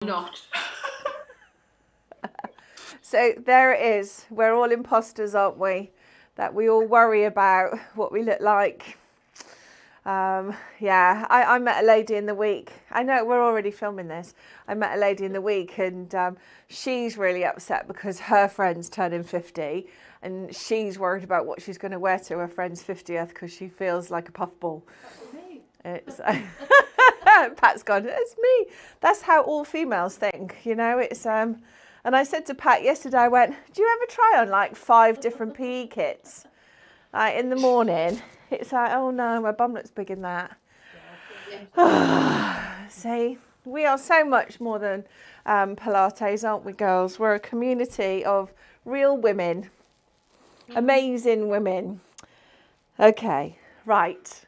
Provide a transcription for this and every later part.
Not. So there it is. We're all imposters, aren't we? That we all worry about what we look like. Yeah, I met a lady in the week. I know we're already filming this. I met a lady in the week and she's really upset because her friend's turning 50 and she's worried about what she's going to wear to her friend's 50th because she feels like a puffball. It's Pat's gone, it's me. That's how all females think, you know. It's and I said to Pat yesterday, I went, do you ever try on like 5 different PE kits? Like in the morning, it's like, oh no, my bum looks big in that. See, we are so much more than Pilates, aren't we, girls? We're a community of real women, amazing women. Okay, right.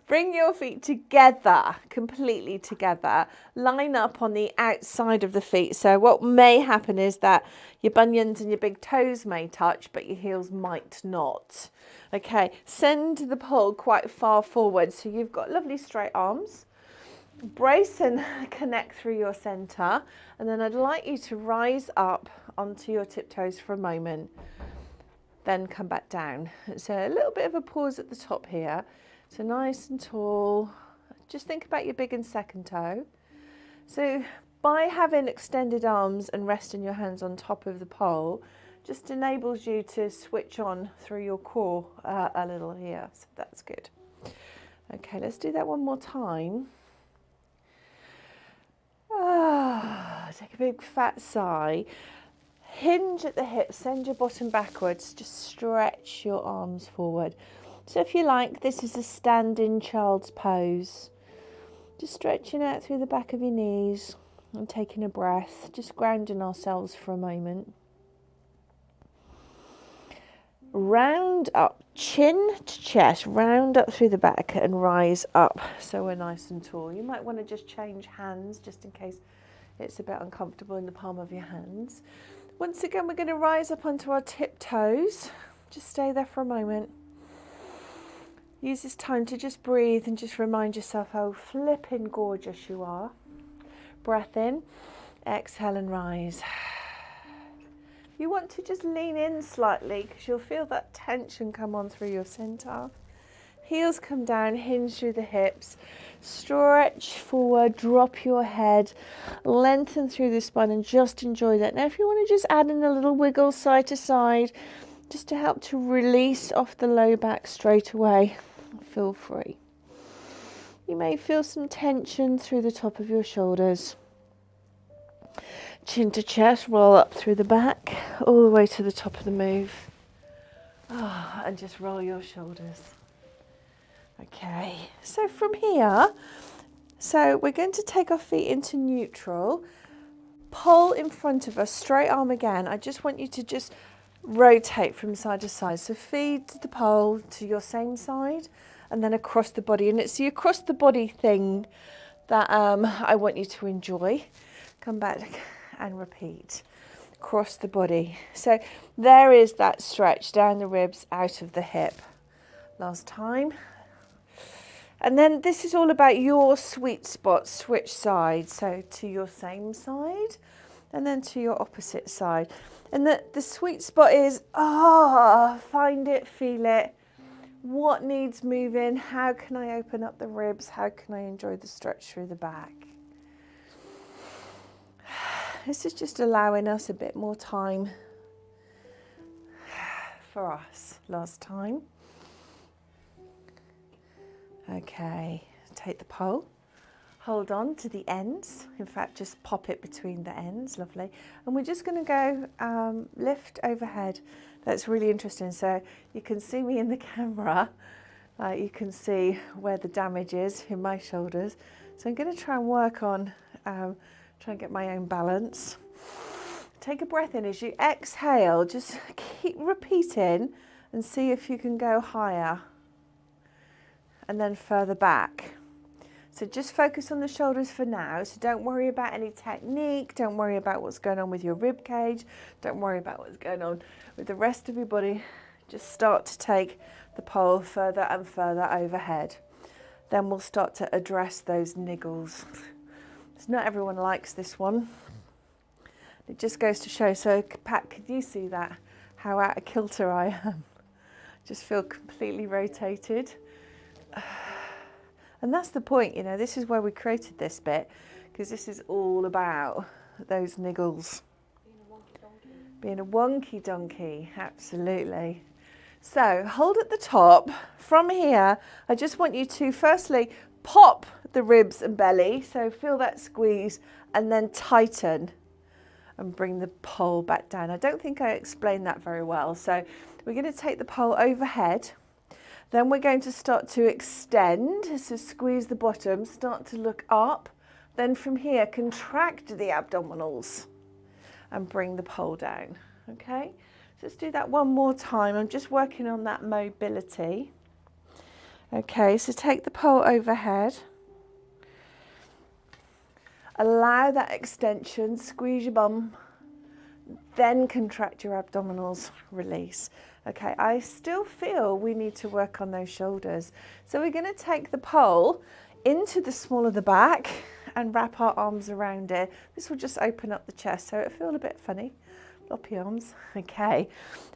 Bring your feet together, completely together. Line up on the outside of the feet. So what may happen is that your bunions and your big toes may touch, but your heels might not. Okay, send the pole quite far forward. So you've got lovely straight arms. Brace and connect through your center. And then I'd like you to rise up onto your tiptoes for a moment. Then come back down. So a little bit of a pause at the top here. So nice and tall. Just think about your big and second toe. So by having extended arms and resting your hands on top of the pole, just enables you to switch on through your core a little here. So that's good. Okay, let's do that one more time. Take a big fat sigh. Hinge at the hips, send your bottom backwards, just stretch your arms forward. So if you like, this is a standing child's pose. Just stretching out through the back of your knees and taking a breath, just grounding ourselves for a moment. Round up, chin to chest, round up through the back and rise up so we're nice and tall. You might want to just change hands just in case it's a bit uncomfortable in the palm of your hands. Once again, we're going to rise up onto our tiptoes. Just stay there for a moment. Use this time to just breathe and just remind yourself how flipping gorgeous you are. Breath in, exhale and rise. You want to just lean in slightly because you'll feel that tension come on through your center. Heels come down, hinge through the hips. Stretch forward, drop your head, lengthen through the spine and just enjoy that. Now if you want to just add in a little wiggle side to side, just to help to release off the low back straight away, feel free. You may feel some tension through the top of your shoulders. Chin to chest, roll up through the back, all the way to the top of the move. And just roll your shoulders. Okay, so from here, we're going to take our feet into neutral. Pole in front of us, straight arm again. I just want you to just rotate from side to side. So feed the pole to your same side and then across the body. And it's the across the body thing that I want you to enjoy. Come back and repeat. Across the body. So there is that stretch down the ribs, out of the hip. Last time. And then this is all about your sweet spot, switch sides. So to your same side and then to your opposite side. And the sweet spot is, find it, feel it. What needs moving? How can I open up the ribs? How can I enjoy the stretch through the back? This is just allowing us a bit more time for us. Last time. Okay, take the pole. Hold on to the ends. In fact, just pop it between the ends. Lovely. And we're just going to go lift overhead. That's really interesting. So you can see me in the camera. You can see where the damage is in my shoulders. So I'm going to try and work on, try and get my own balance. Take a breath in. As you exhale, just keep repeating and see if you can go higher and then further back. So just focus on the shoulders for now. So don't worry about any technique. Don't worry about what's going on with your rib cage. Don't worry about what's going on with the rest of your body. Just start to take the pole further and further overhead. Then we'll start to address those niggles So not everyone likes this one. It just goes to show. So Pat, could you see that? How out of kilter I am. Just feel completely rotated. And that's the point, you know, this is why we created this bit, because this is all about those niggles. Being a wonky donkey, absolutely. So hold at the top. From here, I just want you to firstly pop the ribs and belly. So feel that squeeze and then tighten and bring the pole back down. I don't think I explained that very well. So we're going to take the pole overhead. Then we're going to start to extend. So squeeze the bottom, start to look up. Then from here, contract the abdominals and bring the pole down. Okay, so let's do that one more time. I'm just working on that mobility. Okay, so take the pole overhead. Allow that extension, squeeze your bum, then contract your abdominals, release. Okay, I still feel we need to work on those shoulders. So we're going to take the pole into the small of the back and wrap our arms around it. This will just open up the chest, so it'll feel a bit funny. Floppy arms. Okay.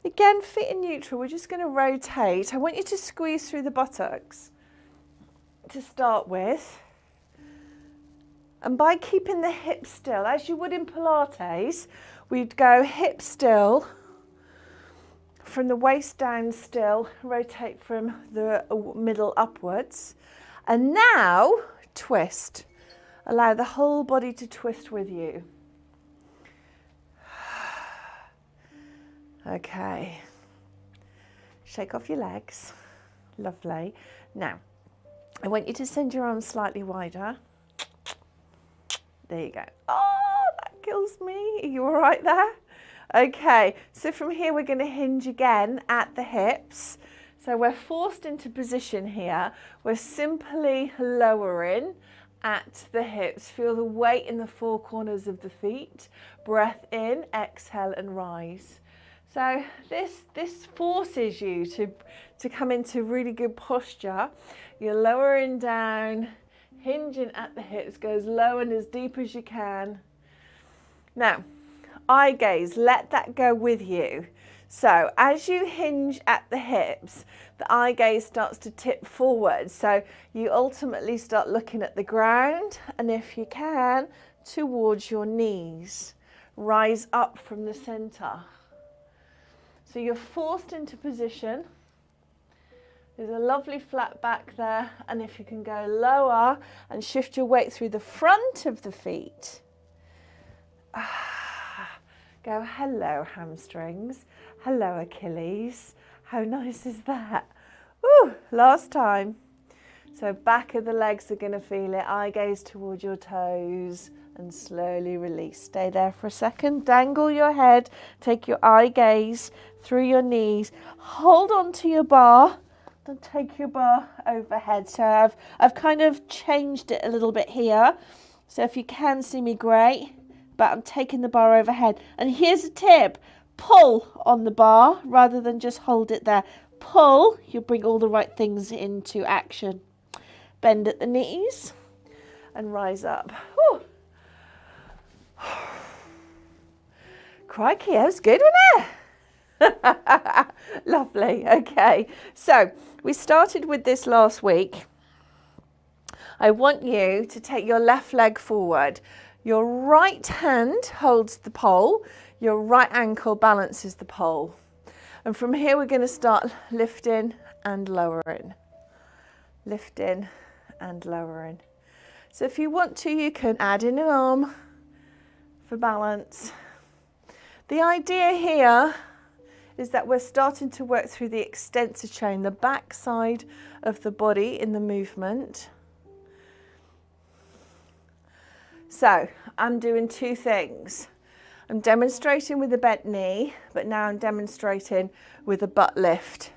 Again, feet in neutral. We're just going to rotate. I want you to squeeze through the buttocks to start with. And by keeping the hips still, as you would in Pilates, we'd go hip still, from the waist down still, rotate from the middle upwards. And now, twist. Allow the whole body to twist with you. Okay. Shake off your legs. Lovely. Now, I want you to send your arms slightly wider. There you go. Oh, that kills me. Are you all right there? Okay, so from here we're going to hinge again at the hips. So we're forced into position here. We're simply lowering at the hips. Feel the weight in the four corners of the feet. Breath in, exhale and rise. So this forces you to come into really good posture. You're lowering down, hinging at the hips, go as low and as deep as you can. Now, eye gaze, let that go with you. So as you hinge at the hips, the eye gaze starts to tip forward. So you ultimately start looking at the ground, and if you can, towards your knees. Rise up from the center. So you're forced into position. There's a lovely flat back there, and if you can go lower and shift your weight through the front of the feet. Go, hello hamstrings, hello Achilles. How nice is that? Woo, last time. So back of the legs are going to feel it. Eye gaze towards your toes and slowly release. Stay there for a second. Dangle your head. Take your eye gaze through your knees. Hold on to your bar. Then take your bar overhead. So I've kind of changed it a little bit here. So if you can see me, great. But I'm taking the bar overhead. And here's a tip. Pull on the bar rather than just hold it there. Pull, you'll bring all the right things into action. Bend at the knees and rise up. Whew. Crikey, that was good, wasn't it? Lovely. Okay, so we started with this last week. I want you to take your left leg forward. Your right hand holds the pole. Your right ankle balances the pole. And from here, we're going to start lifting and lowering. Lifting and lowering. So if you want to, you can add in an arm for balance. The idea here is that we're starting to work through the extensor chain, the back side of the body in the movement. So I'm doing two things. I'm demonstrating with a bent knee, but now I'm demonstrating with a butt lift.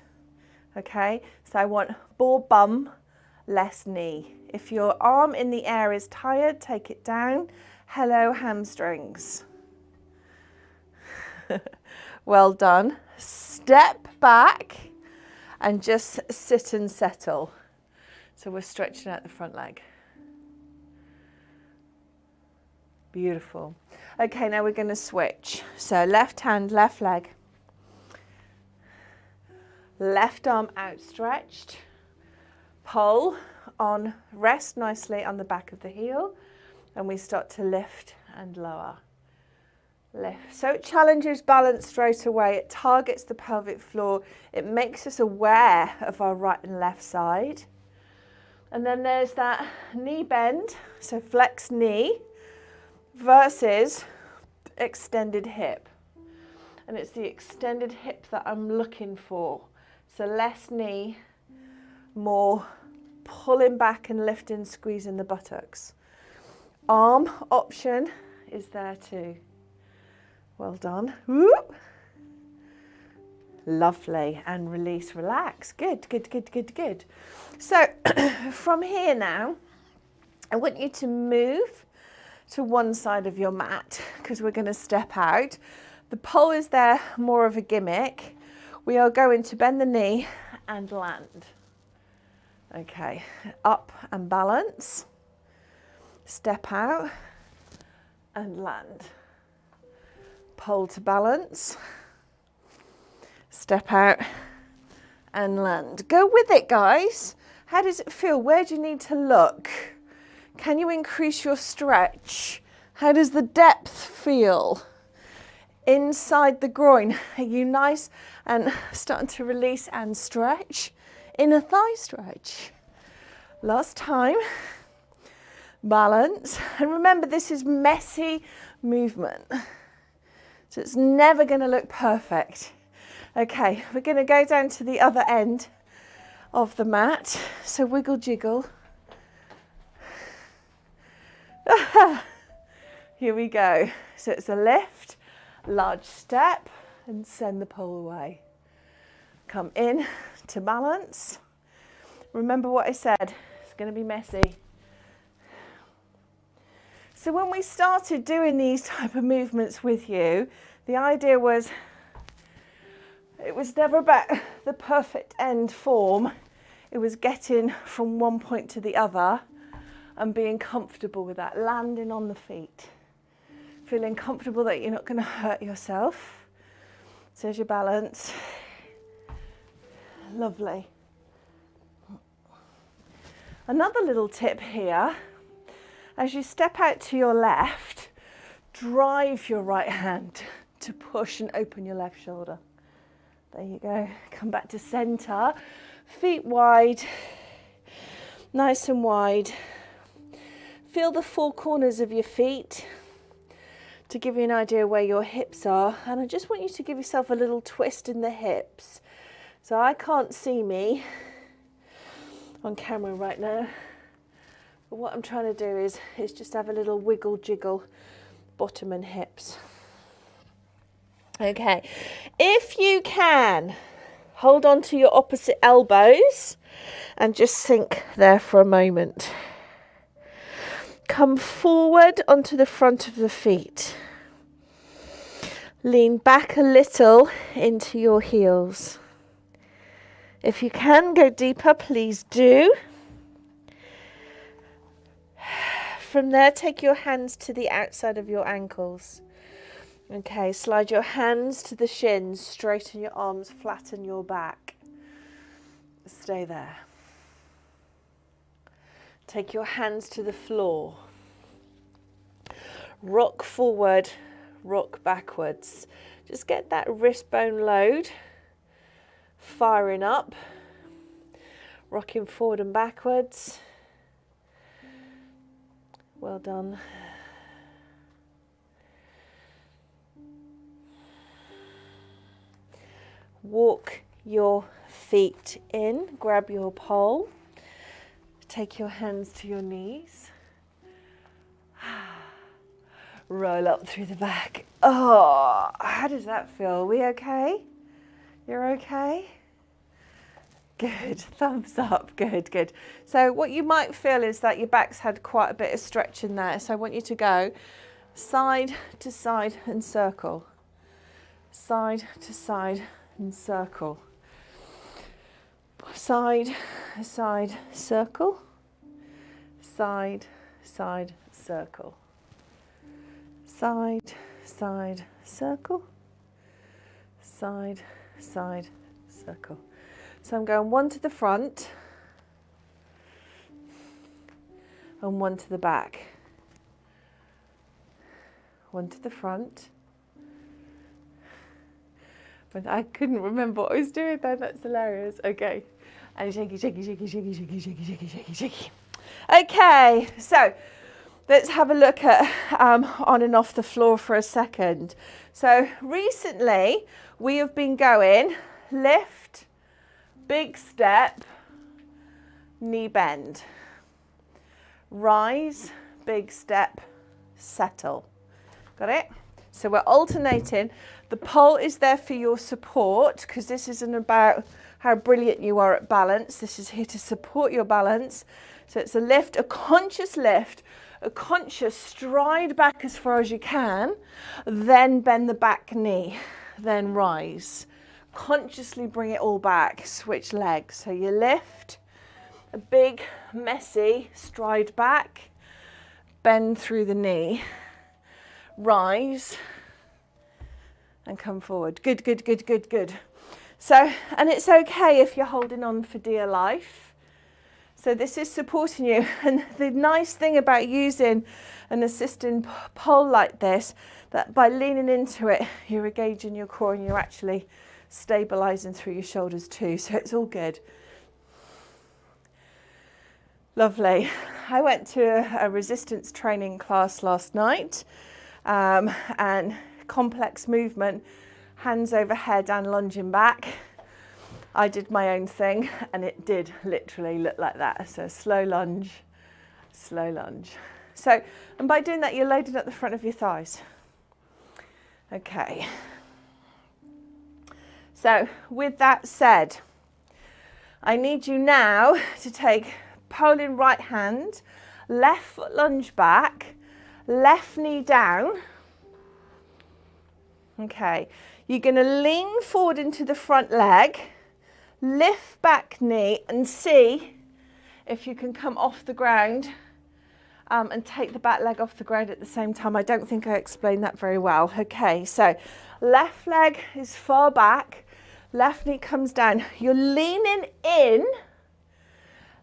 Okay, so I want more bum, less knee. If your arm in the air is tired, take it down. Hello, hamstrings. Well done. Step back and just sit and settle. So we're stretching out the front leg. Beautiful. Okay, now we're going to switch. So left hand, left leg. Left arm outstretched. Pull on, rest nicely on the back of the heel. And we start to lift and lower. Lift. So it challenges balance straight away. It targets the pelvic floor. It makes us aware of our right and left side. And then there's that knee bend. So flex knee versus extended hip. And it's the extended hip that I'm looking for. So less knee, more pulling back and lifting, squeezing the buttocks. Arm option is there too. Well done. Whoop. Lovely. And release, relax. Good, good, good, good, good. So from here now, I want you to move to one side of your mat because we're going to step out. The pole is there, more of a gimmick. We are going to bend the knee and land. Okay, up and balance. Step out and land. Pole to balance. Step out and land. Go with it, guys. How does it feel? Where do you need to look? Can you increase your stretch? How does the depth feel? Inside the groin, are you nice and starting to release and stretch? Inner thigh stretch. Last time. Balance. And remember, this is messy movement. So it's never going to look perfect. Okay, we're going to go down to the other end of the mat. So wiggle jiggle. Here we go. So it's a lift, large step, and send the pole away. Come in to balance. Remember what I said, it's going to be messy. So when we started doing these type of movements with you, the idea was, it was never about the perfect end form. It was getting from one point to the other and being comfortable with that, landing on the feet. Feeling comfortable that you're not going to hurt yourself. So there's your balance. Lovely. Another little tip here, as you step out to your left, drive your right hand to push and open your left shoulder. There you go. Come back to center. Feet wide, nice and wide. Feel the four corners of your feet to give you an idea where your hips are. And I just want you to give yourself a little twist in the hips. So I can't see me on camera right now. But what I'm trying to do is just have a little wiggle jiggle bottom and hips. Okay, if you can, hold on to your opposite elbows and just sink there for a moment. Come forward onto the front of the feet. Lean back a little into your heels. If you can go deeper, please do. From there, take your hands to the outside of your ankles. Okay, slide your hands to the shins, straighten your arms, flatten your back. Stay there. Take your hands to the floor. Rock forward, rock backwards. Just get that wrist bone load firing up. Rocking forward and backwards. Well done. Walk your feet in, grab your pole, take your hands to your knees, roll up through the back. Oh, how does that feel? Are we okay? You're okay? Good, thumbs up, good, good. So what you might feel is that your back's had quite a bit of stretch in there. So I want you to go side to side and circle. Side to side and circle. Side, side, circle. Side, side, circle. side, side, circle, side, side, circle. So I'm going one to the front and one to the back. One to the front. But I couldn't remember what I was doing then, that's hilarious. Okay, and shaky, shaky, shaky, shaky, shaky, shaky, shaky, shaky, shaky. Okay, so let's have a look at on and off the floor for a second. So recently we have been going lift, big step, knee bend, rise, big step, settle. Got it? So we're alternating. The pole is there for your support, because this isn't about how brilliant you are at balance. This is here to support your balance. So it's a lift, a conscious lift, a conscious stride back as far as you can, then bend the back knee, then rise. Consciously bring it all back, switch legs. So you lift, a big, messy stride back, bend through the knee, rise, and come forward. Good, good, good, good, good. So, and it's okay if you're holding on for dear life. So this is supporting you. And the nice thing about using an assisting pole like this, that by leaning into it, you're engaging your core and you're actually stabilizing through your shoulders too. So it's all good. Lovely. I went to a resistance training class last night, and complex movement, hands over head and lunging back. I did my own thing and it did literally look like that. So slow lunge, slow lunge. So, and by doing that, you're loading up the front of your thighs. Okay. So with that said, I need you now to take pole in right hand, left foot lunge back, left knee down. Okay, you're going to lean forward into the front leg, lift back knee and see if you can come off the ground and take the back leg off the ground at the same time. I don't think I explained that very well. Okay, so left leg is far back, left knee comes down. You're leaning in,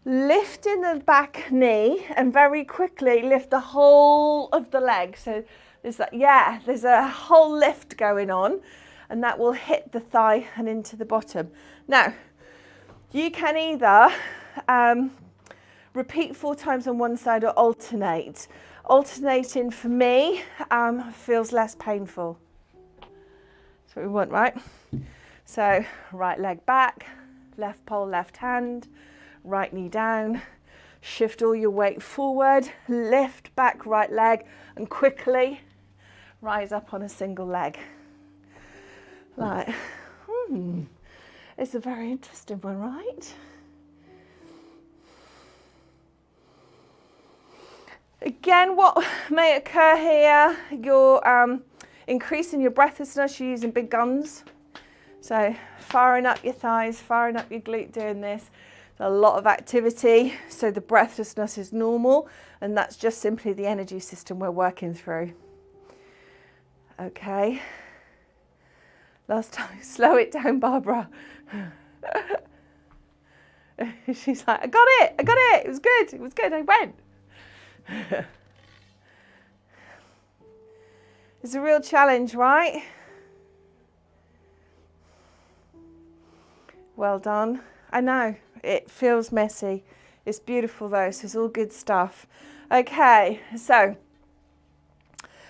lifting the back knee and very quickly lift the whole of the leg. So there's that, yeah, there's a whole lift going on and that will hit the thigh and into the bottom. Now, you can either repeat 4 times on one side or alternate. Alternating for me feels less painful. That's what we want, right? So right leg back, left pole, left hand, right knee down, shift all your weight forward, lift back right leg and quickly rise up on a single leg. Like, it's a very interesting one, right? Again, what may occur here, you're increasing your breathlessness, you're using big guns. So firing up your thighs, firing up your glute doing this. A lot of activity, so the breathlessness is normal, and that's just simply the energy system we're working through. Okay. Last time, slow it down, Barbara. She's like, I got it, it was good, I went. It's a real challenge, right? Well done. I know, it feels messy. It's beautiful though, so it's all good stuff. Okay, so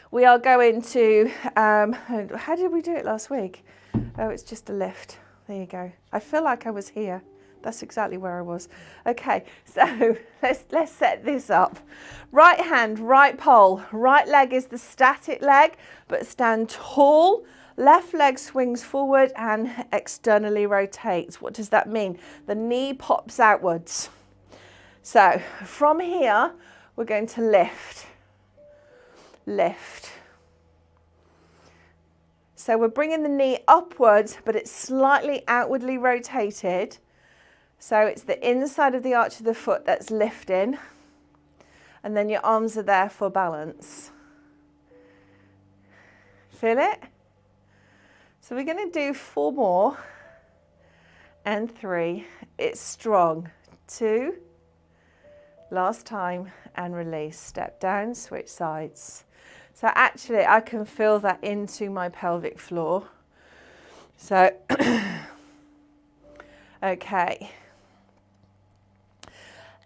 we are going to, how did we do it last week? Oh, it's just a lift. There you go. I feel like I was here. That's exactly where I was. Okay, so let's set this up. Right hand, right pole. Right leg is the static leg, but stand tall. Left leg swings forward and externally rotates. What does that mean? The knee pops outwards. So from here, we're going to lift. Lift. So we're bringing the knee upwards, but it's slightly outwardly rotated. So it's the inside of the arch of the foot that's lifting, and then your arms are there for balance. feel it? So we're going to do 4 more and 3. It's strong. 2, last time, and release. Step down, switch sides. So actually I can feel that into my pelvic floor. So, okay.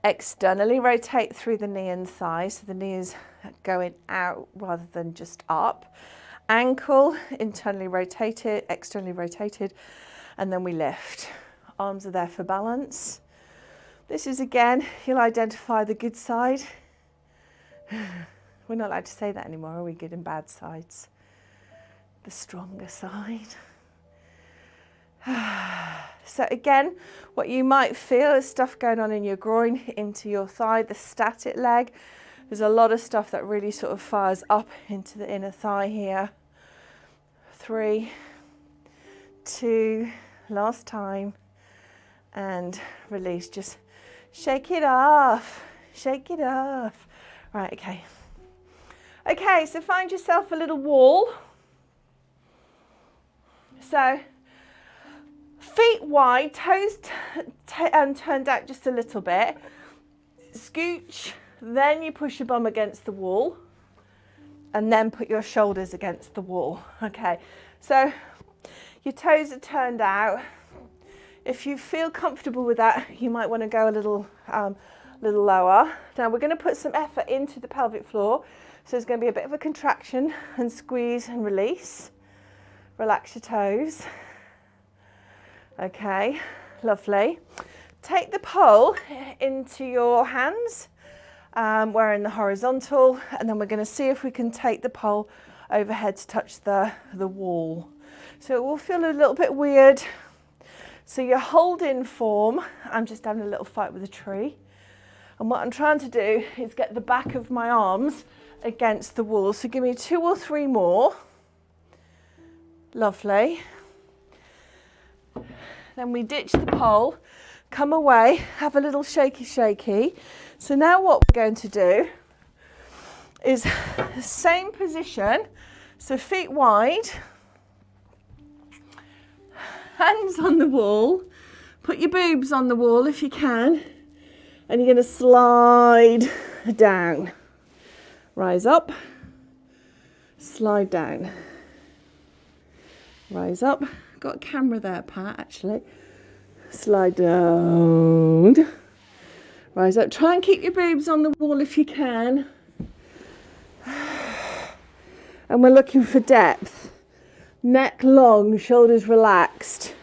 Externally rotate through the knee and thigh, so the knee is going out rather than just up. Ankle, internally rotated, externally rotated, and then we lift. Arms are there for balance. This is, again, you'll identify the good side. We're not allowed to say that anymore, are we? Good and bad sides. The stronger side. So again, what you might feel is stuff going on in your groin, into your thigh, the static leg. There's a lot of stuff that really sort of fires up into the inner thigh here. 3, 2, last time, and release. Just shake it off, shake it off. Right, okay. Okay, so find yourself a little wall. So feet wide, toes turned out just a little bit. Scooch, then you push your bum against the wall, and then put your shoulders against the wall. Okay, so your toes are turned out. If you feel comfortable with that, you might want to go a little lower. Now we're going to put some effort into the pelvic floor. So there's going to be a bit of a contraction and squeeze and release. Relax your toes. Okay, lovely. Take the pole into your hands. We're in the horizontal, and then we're going to see if we can take the pole overhead to touch the wall. So it will feel a little bit weird. So you're holding form. I'm just having a little fight with a tree. And what I'm trying to do is get the back of my arms against the wall. So give me 2 or 3 more. Lovely. Then we ditch the pole, come away, have a little shaky. So now what we're going to do is the same position. So feet wide, hands on the wall, put your boobs on the wall if you can, and you're going to slide down. Rise up, slide down. Rise up. Got a camera there, Pat, actually. Slide down. Rise up. Try and keep your boobs on the wall if you can. And we're looking for depth. Neck long, shoulders relaxed.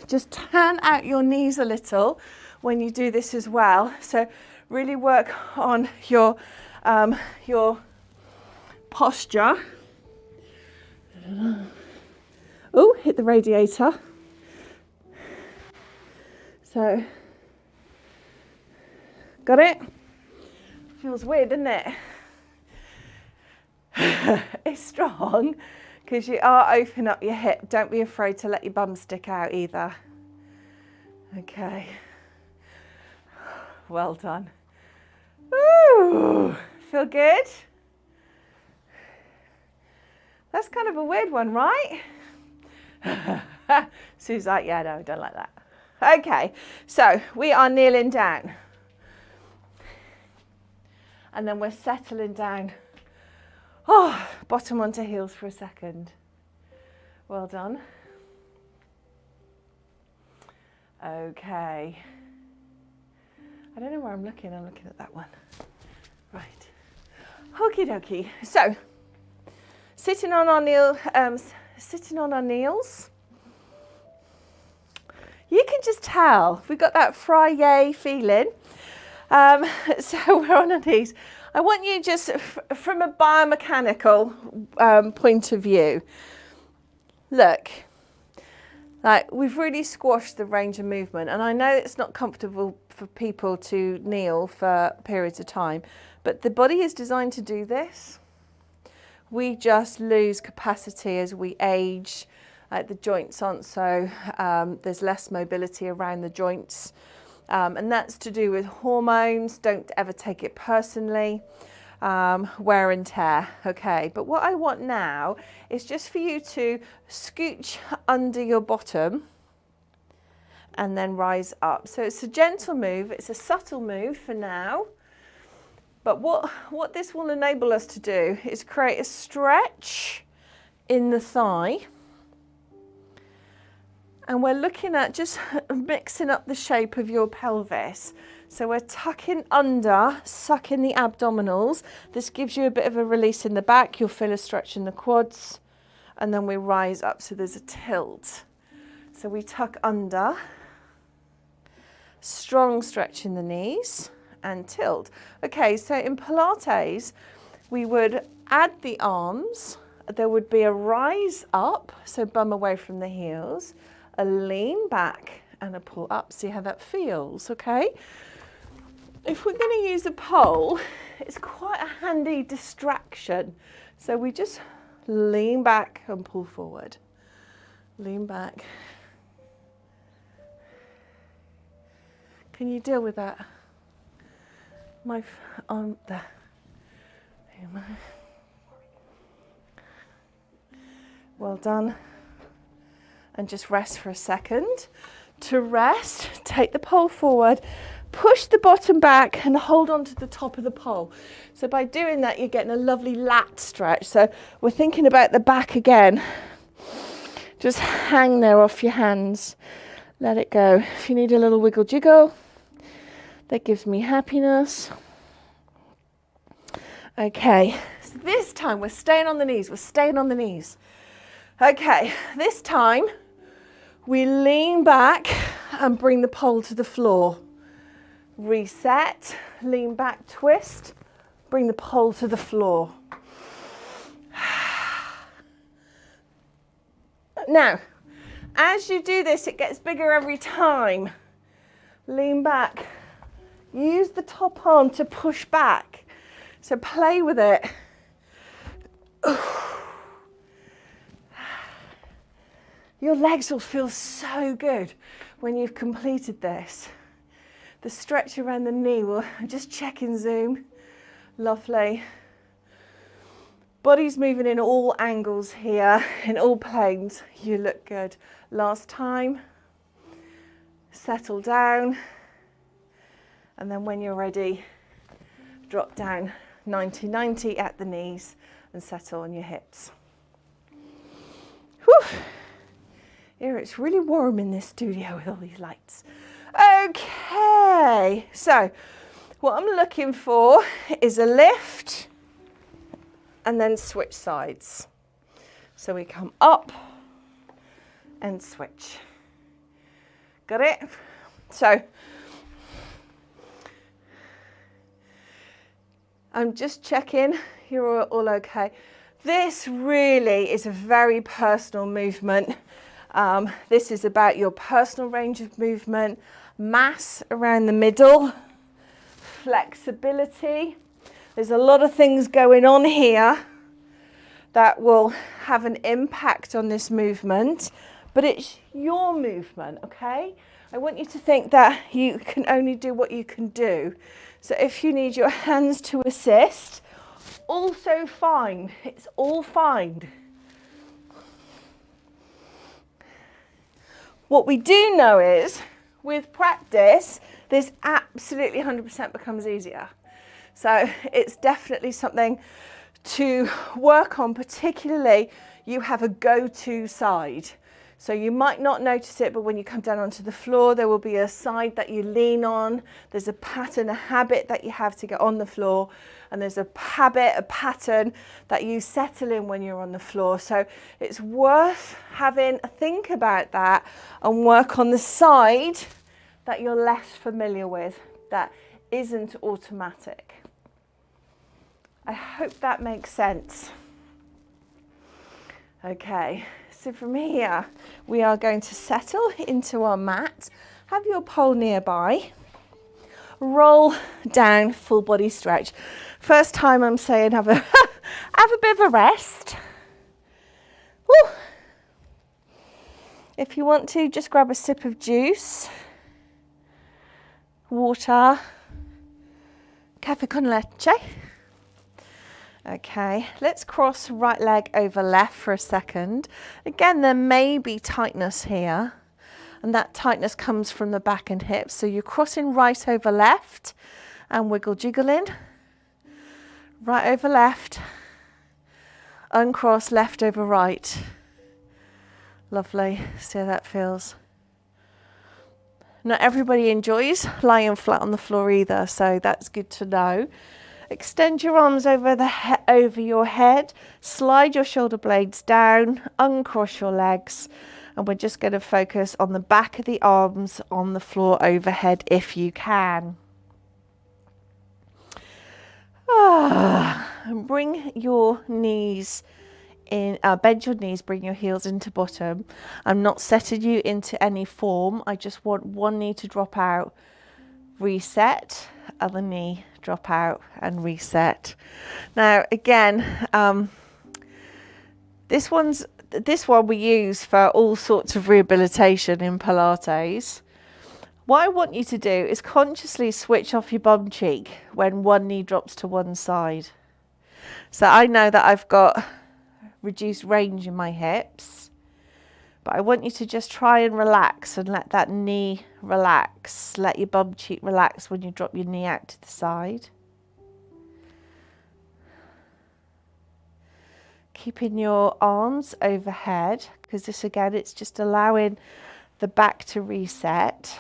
Just turn out your knees a little when you do this as well. So really work on your posture. Oh, hit the radiator. So, got it? Feels weird, doesn't it? It's strong because you are opening up your hip. Don't be afraid to let your bum stick out either. Okay. Well done. Ooh, feel good? That's kind of a weird one, right? Sue's like, yeah, no, I don't like that. Okay, so we are kneeling down. And then we're settling down. Oh, bottom onto heels for a second. Well done. Okay. I don't know where I'm looking at that one. Right. Okie dokie. So, sitting on our knees. You can just tell we've got that fry-yay feeling. So we're on our knees. I want you just from a biomechanical point of view. Look, like we've really squashed the range of movement, and I know it's not comfortable for people to kneel for periods of time, but the body is designed to do this. We just lose capacity as we age. Like the joints aren't so, there's less mobility around the joints. And that's to do with hormones. Don't ever take it personally. wear and tear. Okay, but what I want now is just for you to scooch under your bottom and then rise up. So it's a gentle move, it's a subtle move for now. But what this will enable us to do is create a stretch in the thigh. And we're looking at just mixing up the shape of your pelvis. So we're tucking under, sucking the abdominals. This gives you a bit of a release in the back. You'll feel a stretch in the quads. And then we rise up, so there's a tilt. So we tuck under, strong stretch in the knees, and tilt. Okay, so in Pilates, we would add the arms. There would be a rise up, so bum away from the heels, a lean back and a pull up. See how that feels, okay? If we're going to use a pole, it's quite a handy distraction. So we just lean back and pull forward. Lean back. Can you deal with that? My arm there. Well done. And just rest for a second. To rest, take the pole forward, push the bottom back and hold on to the top of the pole. So by doing that, you're getting a lovely lat stretch. So we're thinking about the back again. Just hang there off your hands. Let it go. If you need a little wiggle jiggle, that gives me happiness. Okay, so this time we're staying on the knees. We're staying on the knees. Okay, this time we lean back and bring the pole to the floor. Reset, lean back, twist, bring the pole to the floor. Now, as you do this, it gets bigger every time. Lean back. Use the top arm to push back. So play with it. Your legs will feel so good when you've completed this. The stretch around the knee will, just check in zoom. Lovely. Body's moving in all angles here, in all planes. You look good. Last time. Settle down. And then when you're ready, drop down 90-90 at the knees and settle on your hips. Whew. Here it's really warm in this studio with all these lights. Okay, so what I'm looking for is a lift and then switch sides. So we come up and switch. Got it? So I'm just checking you're all okay. This really is a very personal movement. This is about your personal range of movement, mass around the middle, flexibility. There's a lot of things going on here that will have an impact on this movement, but it's your movement, okay? I want you to think that you can only do what you can do. So if you need your hands to assist, also fine. It's all fine. What we do know is, with practice, this absolutely 100% becomes easier. So it's definitely something to work on, particularly you have a go-to side. So you might not notice it, but when you come down onto the floor, there will be a side that you lean on. There's a pattern, a habit that you have to get on the floor. And there's a habit, a pattern that you settle in when you're on the floor. So it's worth having a think about that and work on the side that you're less familiar with, that isn't automatic. I hope that makes sense. Okay, so from here, we are going to settle into our mat. Have your pole nearby. Roll down, full body stretch. First time I'm saying have a, have a bit of a rest. Woo. If you want to, just grab a sip of juice, water, cafe con leche. Okay, let's cross right leg over left for a second. Again, there may be tightness here, and that tightness comes from the back and hips. So you're crossing right over left and wiggle jiggling. Right over left, uncross left over right. Lovely, see how that feels. Not everybody enjoys lying flat on the floor either, so that's good to know. Extend your arms over your head, slide your shoulder blades down, uncross your legs, and we're just going to focus on the back of the arms on the floor overhead if you can. And bring your knees in, bend your knees, bring your heels into bottom. I'm not setting you into any form. I just want one knee to drop out, reset, other knee drop out and reset. Now again, this one we use for all sorts of rehabilitation in Pilates. What I want you to do is consciously switch off your bum cheek when one knee drops to one side. So I know that I've got reduced range in my hips, but I want you to just try and relax and let that knee relax. Let your bum cheek relax when you drop your knee out to the side. Keeping your arms overhead, because this again, it's just allowing the back to reset.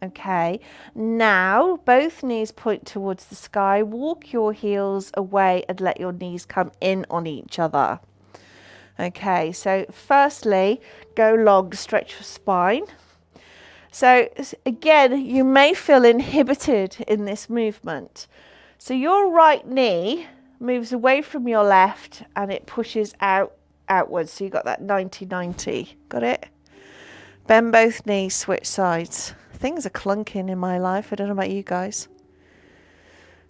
Okay, now both knees point towards the sky. Walk your heels away and let your knees come in on each other. Okay, so firstly, go long, stretch your spine. So again, you may feel inhibited in this movement. So your right knee moves away from your left and it pushes outwards. So you got that 90-90. Got it? Bend both knees, switch sides. Things are clunking in my life. I don't know about you guys.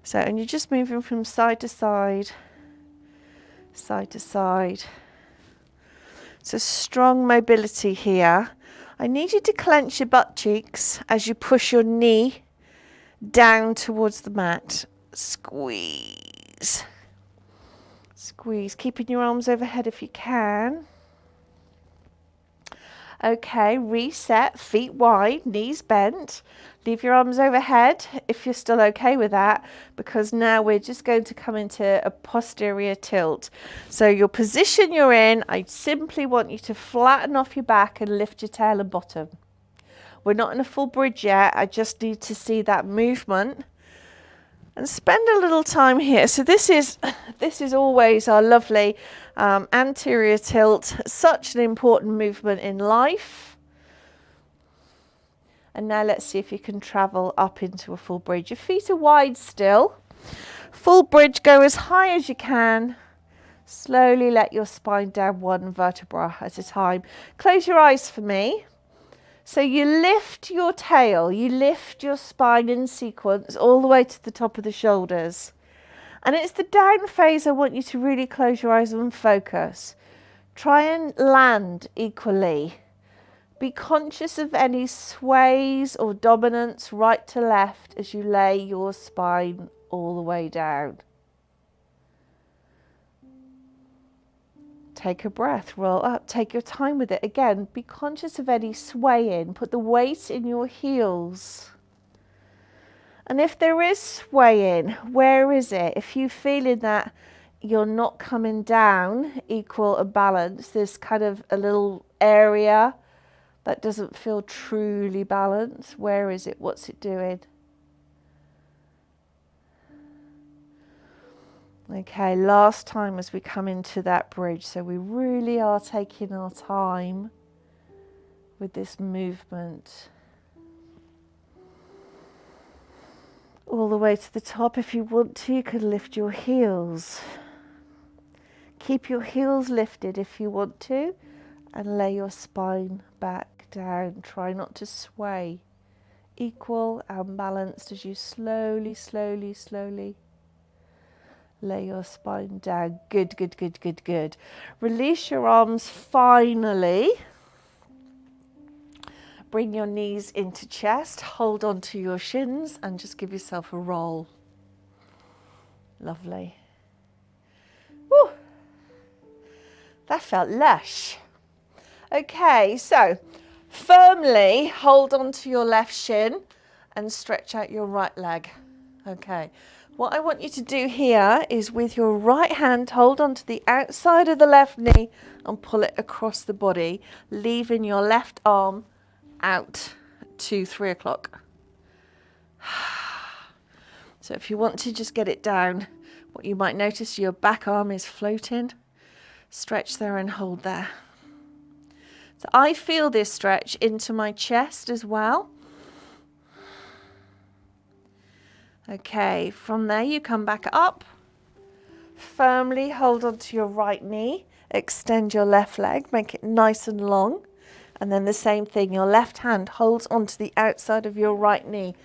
So, and you're just moving from side to side, side to side. So strong mobility here. I need you to clench your butt cheeks as you push your knee down towards the mat. Squeeze. Squeeze, keeping your arms overhead if you can. Okay, reset, feet wide, knees bent. Leave your arms overhead if you're still okay with that, because now we're just going to come into a posterior tilt. So your position you're in, I simply want you to flatten off your back and lift your tail and bottom. We're not in a full bridge yet. I just need to see that movement and spend a little time here. So this is always our lovely anterior tilt, such an important movement in life. And now let's see if you can travel up into a full bridge. Your feet are wide still. Full bridge, go as high as you can. Slowly let your spine down one vertebra at a time. Close your eyes for me. So you lift your tail, you lift your spine in sequence all the way to the top of the shoulders. And it's the down phase I want you to really close your eyes and focus. Try and land equally. Be conscious of any sways or dominance right to left as you lay your spine all the way down. Take a breath, roll up, take your time with it. Again, be conscious of any swaying. Put the weight in your heels. And if there is swaying, where is it? If you're feeling that you're not coming down equal and balanced, there's kind of a little area that doesn't feel truly balanced. Where is it? What's it doing? Okay, last time as we come into that bridge. So we really are taking our time with this movement. All the way to the top. If you want to, you can lift your heels. Keep your heels lifted if you want to, and lay your spine back down. Try not to sway. Equal and balanced as you slowly, slowly, slowly lay your spine down. Good, good, good, good, good. Release your arms finally. Bring your knees into chest. Hold on to your shins and just give yourself a roll. Lovely. That felt lush. Okay, so firmly hold on to your left shin and stretch out your right leg. Okay, what I want you to do here is with your right hand, hold on to the outside of the left knee and pull it across the body, leaving your left arm out to 3 o'clock. So if you want to just get it down, what you might notice, your back arm is floating. Stretch there and hold there. So I feel this stretch into my chest as well. Okay, from there you come back up. Firmly hold on to your right knee. Extend your left leg, make it nice and long. And then the same thing, your left hand holds onto the outside of your right knee.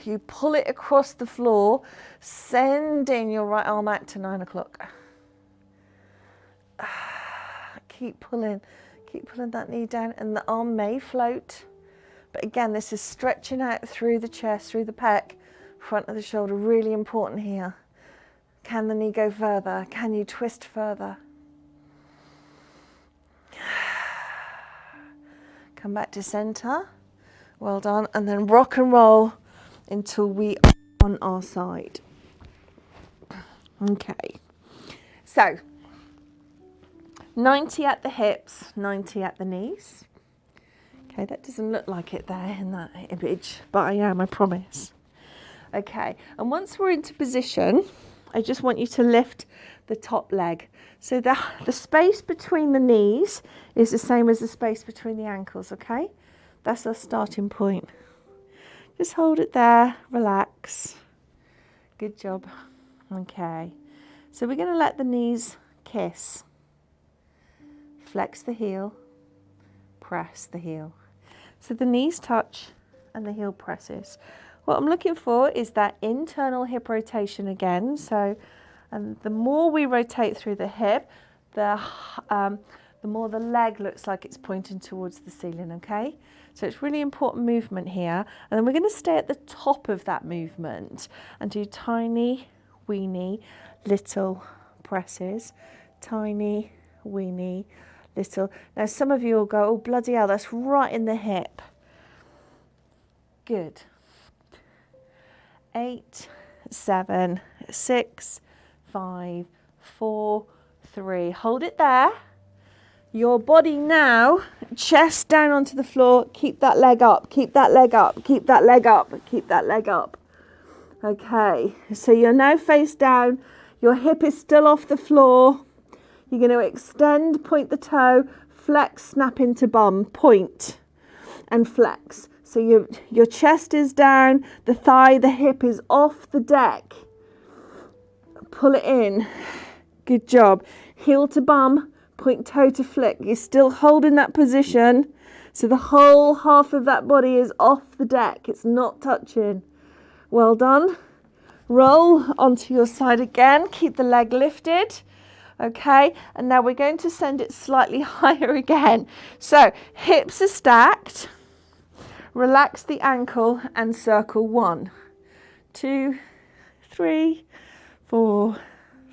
You pull it across the floor, sending your right arm out to 9 o'clock. Keep pulling that knee down, and the arm may float. But again, this is stretching out through the chest, through the pec, front of the shoulder, really important here. Can the knee go further? Can you twist further? Come back to center. Well done. And then rock and roll until we are on our side. Okay. So 90 at the hips, 90 at the knees. Okay, that doesn't look like it there in that image, but I am, I promise. Okay, and once we're into position, I just want you to lift the top leg. So the space between the knees is the same as the space between the ankles, okay? That's our starting point. Just hold it there, relax. Good job. Okay, so we're going to let the knees kiss. Flex the heel, press the heel. So the knees touch and the heel presses. What I'm looking for is that internal hip rotation again. So, and the more we rotate through the hip, the more the leg looks like it's pointing towards the ceiling, okay? So it's really important movement here. And then we're going to stay at the top of that movement and do tiny, weeny, little presses. Tiny, weeny, little. Now some of you will go, oh bloody hell, that's right in the hip. Good. 8, 7, 6, 5, 4, 3. Hold it there. Your body now, chest down onto the floor. Keep that leg up, keep that leg up, keep that leg up, keep that leg up. Okay, so you're now face down. Your hip is still off the floor. You're going to extend, point the toe, flex, snap into bum, point and flex. So your chest is down, the thigh, the hip is off the deck. Pull it in. Good job. Heel to bum, point toe to flick. You're still holding that position. So the whole half of that body is off the deck. It's not touching. Well done. Roll onto your side again. Keep the leg lifted. Okay, and now we're going to send it slightly higher again. So hips are stacked. Relax the ankle and circle 1, 2, 3, 4,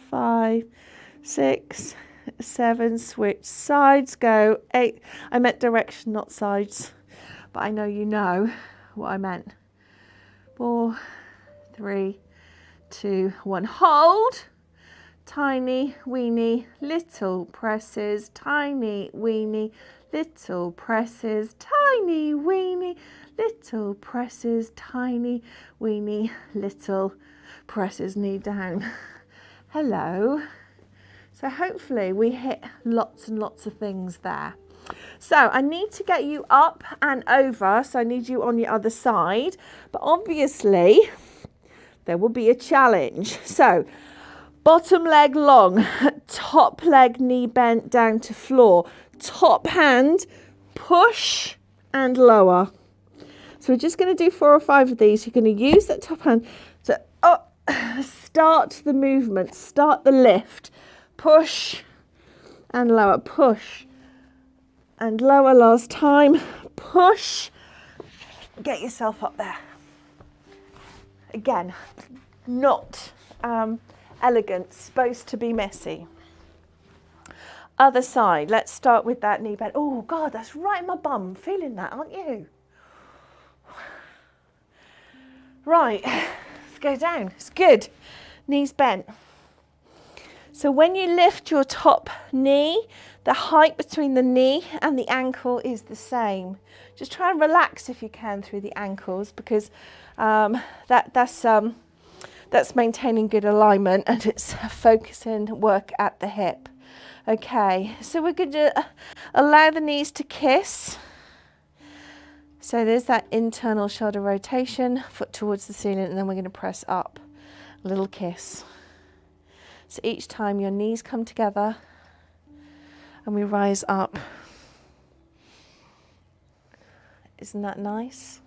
5, 6, 7, switch, sides go, 8. I meant direction, not sides, but I know you know what I meant. 4, 3, 2, 1, hold. Tiny, weeny, little presses, tiny, weeny, little presses, tiny, weeny, little presses, tiny, weeny, little presses, knee down. Hello. So hopefully we hit lots and lots of things there. So I need to get you up and over, so I need you on your other side, but obviously there will be a challenge. So bottom leg long, top leg knee bent down to floor, top hand, push and lower. So we're just going to do 4 or 5 of these. You're going to use that top hand to start the movement, start the lift, push and lower, push and lower last time, push, get yourself up there. Again, not elegant, supposed to be messy. Other side. Let's start with that knee bend. Oh God, that's right in my bum. Feeling that, aren't you? Right, let's go down. It's good. Knees bent. So when you lift your top knee, the height between the knee and the ankle is the same. Just try and relax if you can through the ankles, because that's maintaining good alignment, and it's focusing work at the hip. Okay, so we're going to allow the knees to kiss. So there's that internal shoulder rotation, foot towards the ceiling, and then we're going to press up. A little kiss. So each time your knees come together and we rise up. Isn't that nice?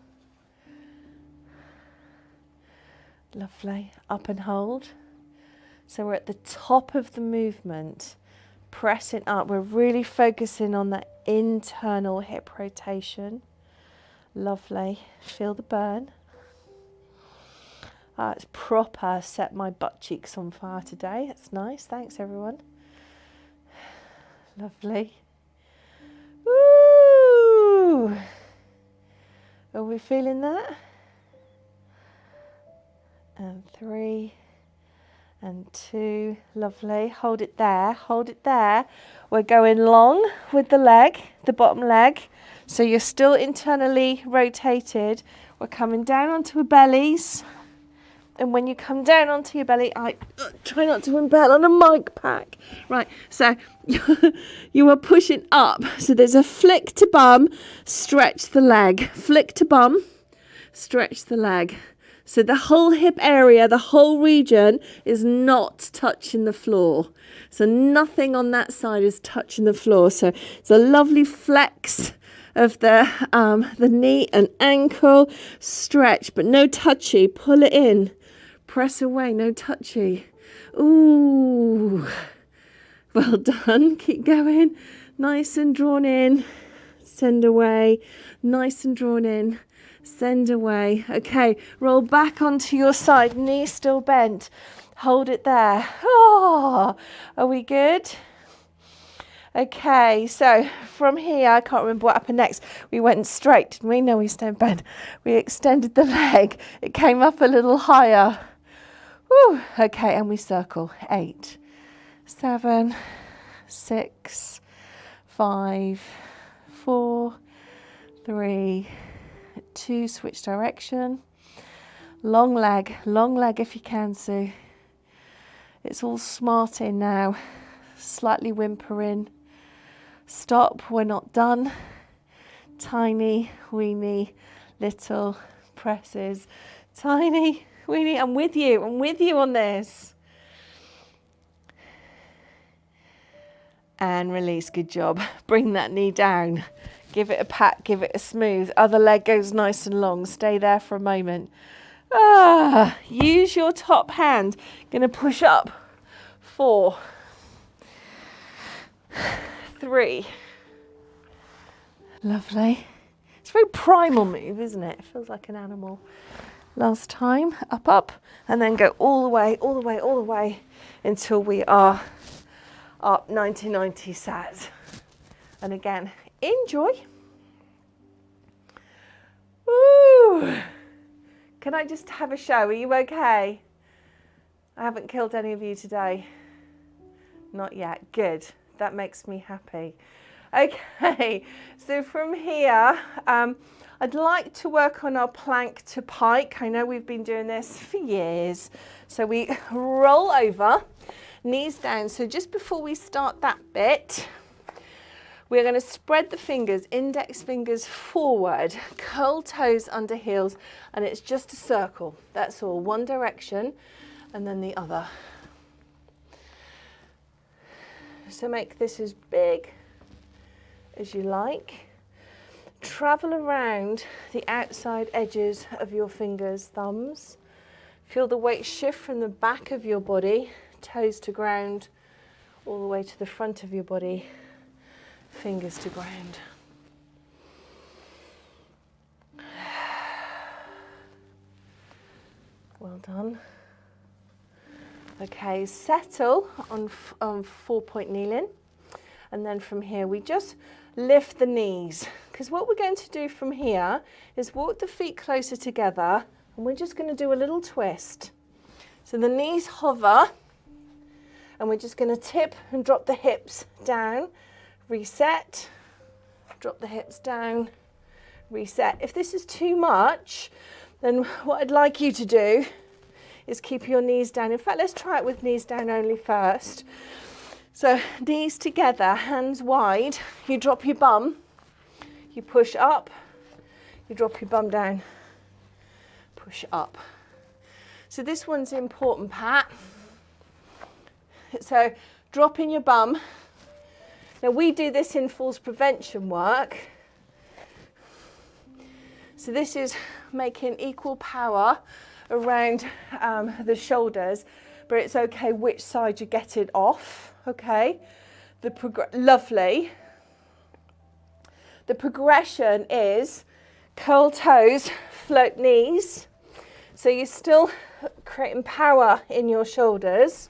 Lovely. Up and hold. So we're at the top of the movement, pressing up. We're really focusing on that internal hip rotation. Lovely. Feel the burn. It's proper set my butt cheeks on fire today. That's nice. Thanks, everyone. Lovely. Woo! Are we feeling that? And 3 and 2. Lovely. Hold it there. Hold it there. We're going long with the leg, the bottom leg. So you're still internally rotated. We're coming down onto our bellies. And when you come down onto your belly, I try not to impale on a mic pack. Right, so you are pushing up. So there's a flick to bum, stretch the leg. Flick to bum, stretch the leg. So the whole hip area, the whole region is not touching the floor. So nothing on that side is touching the floor. So it's a lovely flex of the knee and ankle, stretch, but no touchy. Pull it in. Press away, no touchy. Ooh, well done. Keep going. Nice and drawn in. Send away. Nice and drawn in. Send away. Okay, roll back onto your side. Knee still bent. Hold it there. Oh, are we good? Okay, so from here, I can't remember what happened next. We went straight, didn't we? No, we stayed bent. We extended the leg. It came up a little higher. Whew. Okay, and we circle. 8, 7, 6, 5, 4, 3, 2. Switch direction. Long leg if you can, Sue. It's all smarting now. Slightly whimpering. Stop, we're not done. Tiny, weeny, little presses. Tiny, weeny, I'm with you on this. And release, good job. Bring that knee down. Give it a pat, give it a smooth. Other leg goes nice and long. Stay there for a moment. Use your top hand. Gonna push up. 4, 3. Lovely. It's a very primal move, isn't it? It feels like an animal. Last time, up, and then go all the way until we are up 90 sat. And again, enjoy. Woo! Can I just have a show? Are you okay? I haven't killed any of you today. Not yet. Good. That makes me happy. Okay, so from here, I'd like to work on our plank to pike. I know we've been doing this for years. So we roll over, knees down. So just before we start that bit, we're going to spread the fingers, index fingers forward, curl toes under heels, and it's just a circle. That's all. One direction and then the other. So make this as big as you like. Travel around the outside edges of your fingers, thumbs. Feel the weight shift from the back of your body, toes to ground, all the way to the front of your body, fingers to ground. Well done. Okay, settle on 4-point kneeling. And then from here, we just lift the knees, because what we're going to do from here is walk the feet closer together, and we're just going to do a little twist. So the knees hover, and we're just going to tip and drop the hips down, reset, drop the hips down, reset. If this is too much, then what I'd like you to do is keep your knees down. In fact, let's try it with knees down only first. So knees together, hands wide, you drop your bum, you push up, you drop your bum down, push up. So this one's important, Pat. So dropping your bum. Now we do this in falls prevention work. So this is making equal power around the shoulders, but it's okay which side you get it off, okay? Lovely. The progression is curl toes, float knees. So you're still creating power in your shoulders,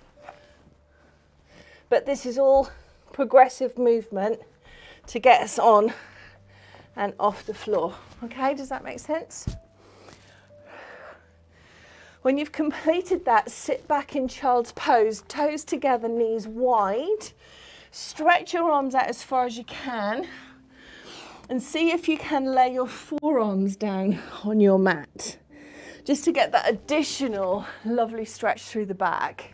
but this is all progressive movement to get us on and off the floor. Okay, does that make sense? When you've completed that, sit back in child's pose, toes together, knees wide. Stretch your arms out as far as you can, and see if you can lay your forearms down on your mat, just to get that additional lovely stretch through the back.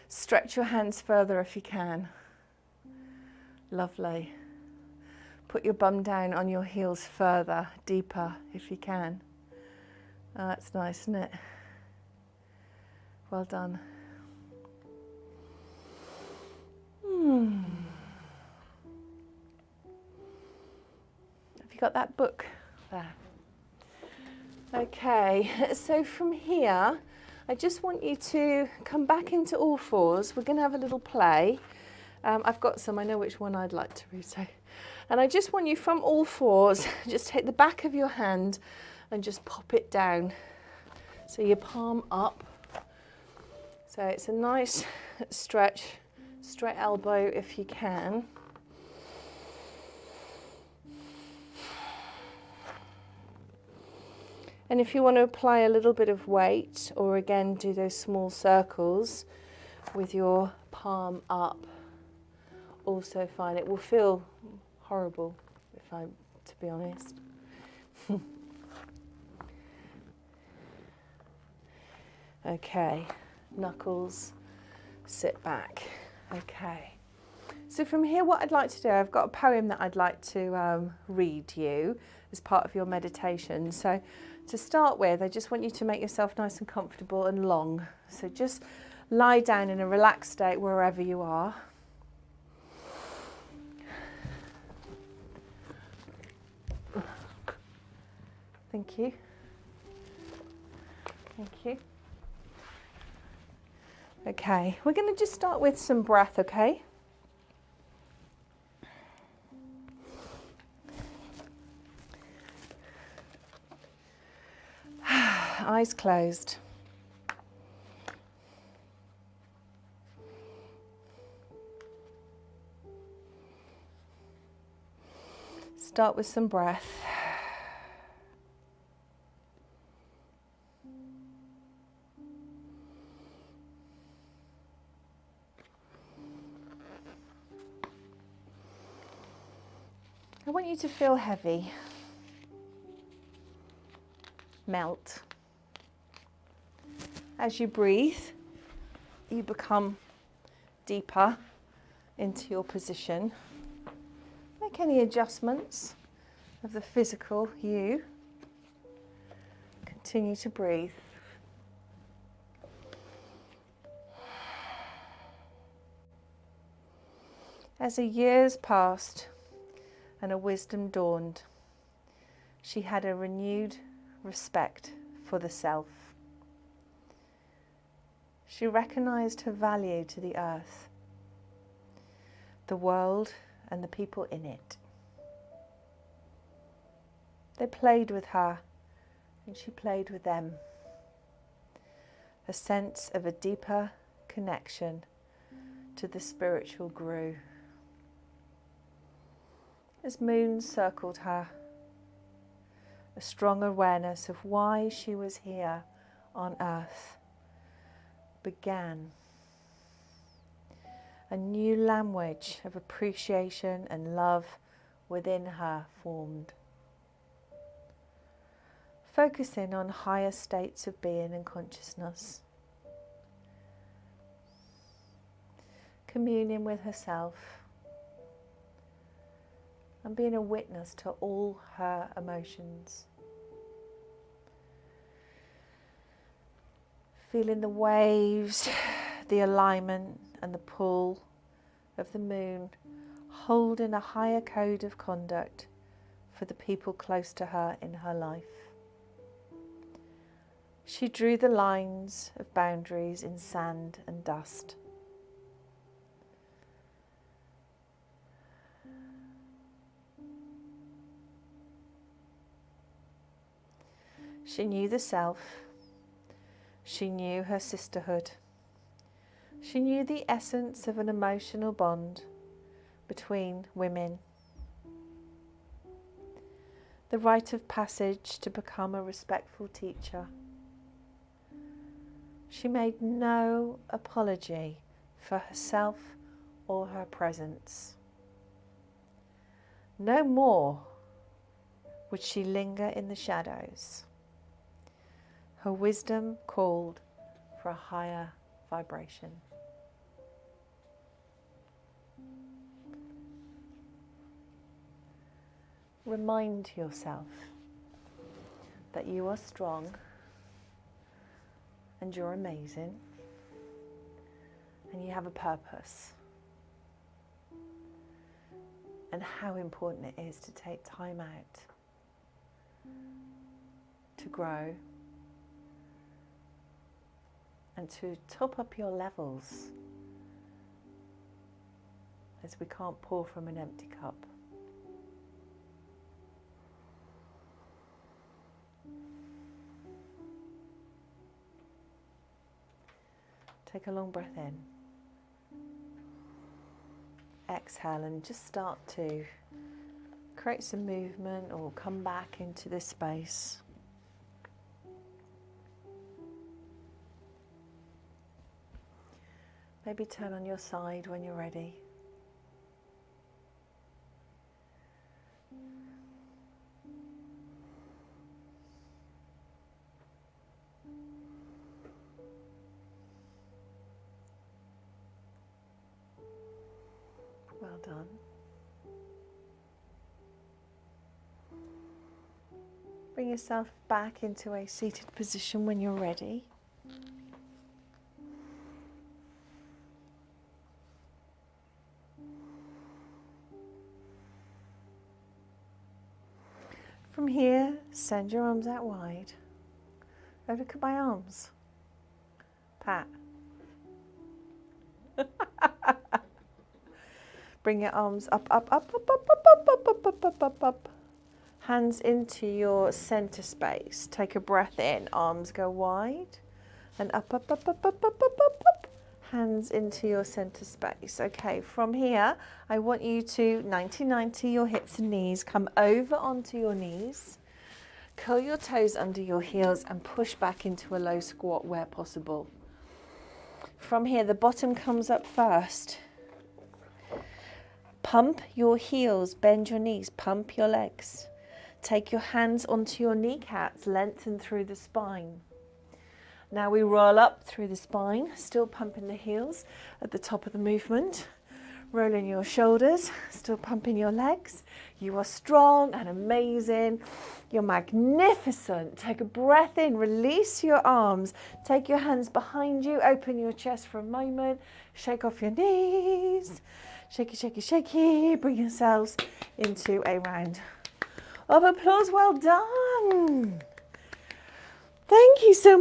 Stretch your hands further if you can. Lovely. Put your bum down on your heels further, deeper if you can. Oh, that's nice, isn't it? Well done. Have you got that book there? Okay, so from here, I just want you to come back into all fours. We're going to have a little play. I've got some, I know which one I'd like to read. So, and I just want you from all fours, just take the back of your hand and just pop it down. So your palm up. So it's a nice stretch, straight elbow if you can. And if you want to apply a little bit of weight, or again do those small circles with your palm up, also fine. It will feel horrible, to be honest. Okay, knuckles, sit back. Okay. So from here, what I'd like to do, I've got a poem that I'd like to read you as part of your meditation. So to start with, I just want you to make yourself nice and comfortable and long. So just lie down in a relaxed state wherever you are. Thank you. Thank you. Okay, we're going to just start with some breath, okay? Eyes closed. Start with some breath. I want you to feel heavy. Melt. As you breathe, you become deeper into your position. Make any adjustments of the physical you. Continue to breathe. As the years passed and a wisdom dawned, she had a renewed respect for the self. She recognized her value to the earth, the world, and the people in it. They played with her and she played with them. A sense of a deeper connection to the spiritual grew. As moon circled her, a strong awareness of why she was here on earth began. A new language of appreciation and love within her formed. Focusing on higher states of being and consciousness. Communing with herself and being a witness to all her emotions. Feeling the waves, the alignment and the pull of the moon, holding a higher code of conduct for the people close to her in her life. She drew the lines of boundaries in sand and dust. She knew the self. She knew her sisterhood. She knew the essence of an emotional bond between women. The rite of passage to become a respectful teacher. She made no apology for herself or her presence. No more would she linger in the shadows. Her wisdom called for a higher vibration. Remind yourself that you are strong and you're amazing and you have a purpose, and how important it is to take time out to grow and to top up your levels, as we can't pour from an empty cup. Take a long breath in. Exhale and just start to create some movement or come back into this space. Maybe turn on your side when you're ready. Well done. Bring yourself back into a seated position when you're ready. From here, send your arms out wide. Oh, look at my arms. Pat. Bring your arms up, up, up, up, up, up, up, up, up, up, up, up, up. Hands into your center space. Take a breath in. Arms go wide. And up, up, up, up, up, up, up, up, up. Hands into your center space. Okay, from here, I want you to 90-90 your hips and knees. Come over onto your knees. Curl your toes under your heels and push back into a low squat where possible. From here, the bottom comes up first. Pump your heels, bend your knees, pump your legs. Take your hands onto your kneecaps, lengthen through the spine. Now we roll up through the spine, still pumping the heels at the top of the movement. Rolling your shoulders, still pumping your legs. You are strong and amazing. You're magnificent. Take a breath in, release your arms. Take your hands behind you, open your chest for a moment. Shake off your knees. Shaky, shaky, shaky. Bring yourselves into a round of applause. Well done. Thank you so much.